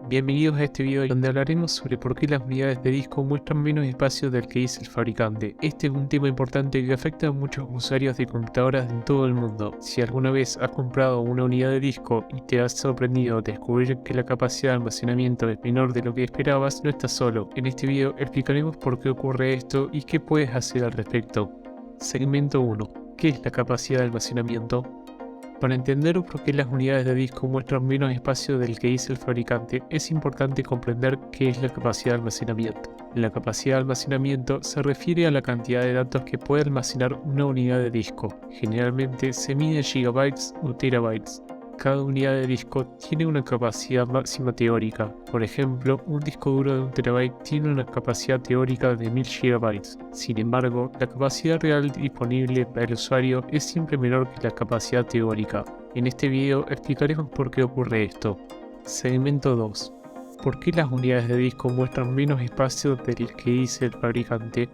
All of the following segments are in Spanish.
Bienvenidos a este video donde hablaremos sobre por qué las unidades de disco muestran menos espacio del que dice el fabricante. Este es un tema importante que afecta a muchos usuarios de computadoras en todo el mundo. Si alguna vez has comprado una unidad de disco y te has sorprendido descubrir que la capacidad de almacenamiento es menor de lo que esperabas, no estás solo. En este video explicaremos por qué ocurre esto y qué puedes hacer al respecto. Segmento 1. ¿Qué es la capacidad de almacenamiento? Para entender por qué las unidades de disco muestran menos espacio del que dice el fabricante, es importante comprender qué es la capacidad de almacenamiento. La capacidad de almacenamiento se refiere a la cantidad de datos que puede almacenar una unidad de disco. Generalmente se mide en gigabytes o terabytes. Cada unidad de disco tiene una capacidad máxima teórica. Por ejemplo, un disco duro de 1 terabyte tiene una capacidad teórica de 1000 gigabytes. Sin embargo, la capacidad real disponible para el usuario es siempre menor que la capacidad teórica. En este video explicaremos por qué ocurre esto. Segmento 2. ¿Por qué las unidades de disco muestran menos espacio del que dice el fabricante?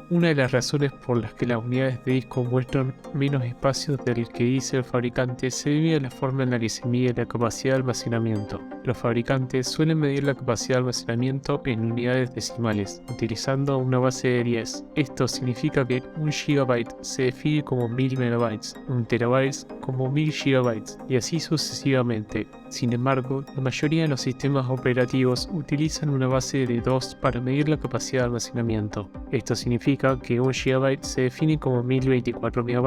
Una de las razones por las que las unidades de disco muestran menos espacio del que dice el fabricante se debe a la forma en la que se mide la capacidad de almacenamiento. Los fabricantes suelen medir la capacidad de almacenamiento en unidades decimales, utilizando una base de 10. Esto significa que 1 GB se define como 1000 MB, 1 TB como 1000 GB y así sucesivamente. Sin embargo, la mayoría de los sistemas operativos utilizan una base de 2 para medir la capacidad de almacenamiento. Esto significa que 1 GB se define como 1024 MB,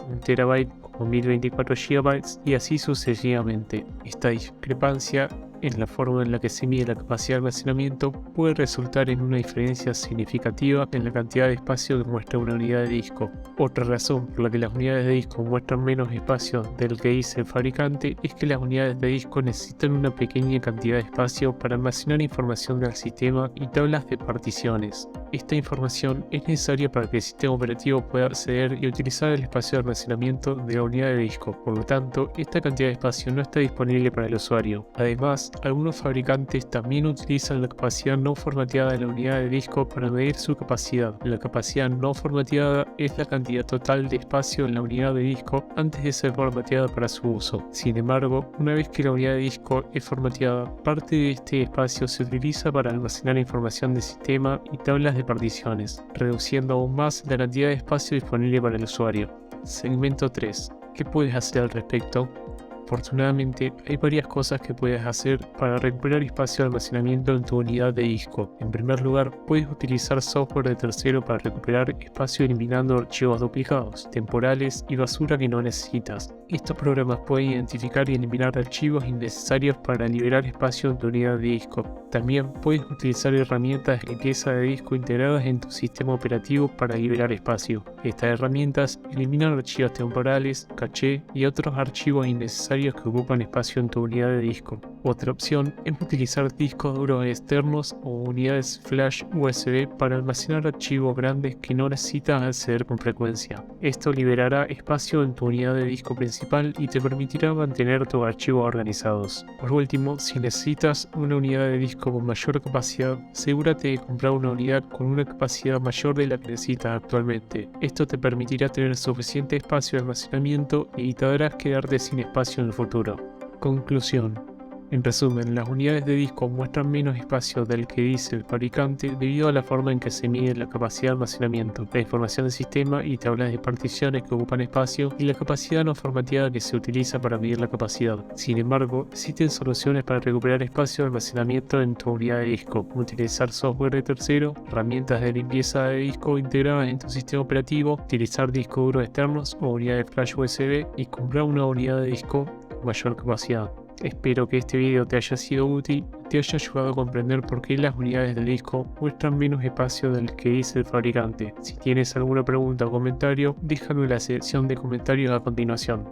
1 TB como 1024 GB y así sucesivamente. Esta discrepancia en la forma en la que se mide la capacidad de almacenamiento puede resultar en una diferencia significativa en la cantidad de espacio que muestra una unidad de disco. Otra razón por la que las unidades de disco muestran menos espacio del que dice el fabricante es que las unidades de disco necesitan una pequeña cantidad de espacio para almacenar información del sistema y tablas de particiones. Esta información es necesaria para que el sistema operativo pueda acceder y utilizar el espacio de almacenamiento de la unidad de disco. Por lo tanto, esta cantidad de espacio no está disponible para el usuario. Además, algunos fabricantes también utilizan la capacidad no formateada de la unidad de disco para medir su capacidad. La capacidad no formateada es la cantidad total de espacio en la unidad de disco antes de ser formateada para su uso. Sin embargo, una vez que la unidad de disco es formateada, parte de este espacio se utiliza para almacenar información del sistema y tablas de particiones, reduciendo aún más la cantidad de espacio disponible para el usuario. Segmento 3. ¿Qué puedes hacer al respecto? Afortunadamente, hay varias cosas que puedes hacer para recuperar espacio de almacenamiento en tu unidad de disco. En primer lugar, puedes utilizar software de tercero para recuperar espacio eliminando archivos duplicados, temporales y basura que no necesitas. Estos programas pueden identificar y eliminar archivos innecesarios para liberar espacio en tu unidad de disco. También puedes utilizar herramientas de limpieza de disco integradas en tu sistema operativo para liberar espacio. Estas herramientas eliminan archivos temporales, caché y otros archivos innecesarios que ocupan espacio en tu unidad de disco. Otra opción es utilizar discos duros externos o unidades flash USB para almacenar archivos grandes que no necesitas acceder con frecuencia. Esto liberará espacio en tu unidad de disco principal y te permitirá mantener tus archivos organizados. Por último, si necesitas una unidad de disco con mayor capacidad, asegúrate de comprar una unidad con una capacidad mayor de la que necesitas actualmente. Esto te permitirá tener suficiente espacio de almacenamiento y evitarás quedarte sin espacio en el futuro. Conclusión. En resumen, las unidades de disco muestran menos espacio del que dice el fabricante debido a la forma en que se mide la capacidad de almacenamiento, la información del sistema y tablas de particiones que ocupan espacio y la capacidad no formateada que se utiliza para medir la capacidad. Sin embargo, existen soluciones para recuperar espacio de almacenamiento en tu unidad de disco, como utilizar software de tercero, herramientas de limpieza de disco integradas en tu sistema operativo, utilizar discos duros externos o unidades flash USB y comprar una unidad de disco con mayor capacidad. Espero que este video te haya sido útil y te haya ayudado a comprender por qué las unidades del disco muestran menos espacio del que dice el fabricante. Si tienes alguna pregunta o comentario, déjalo en la sección de comentarios a continuación.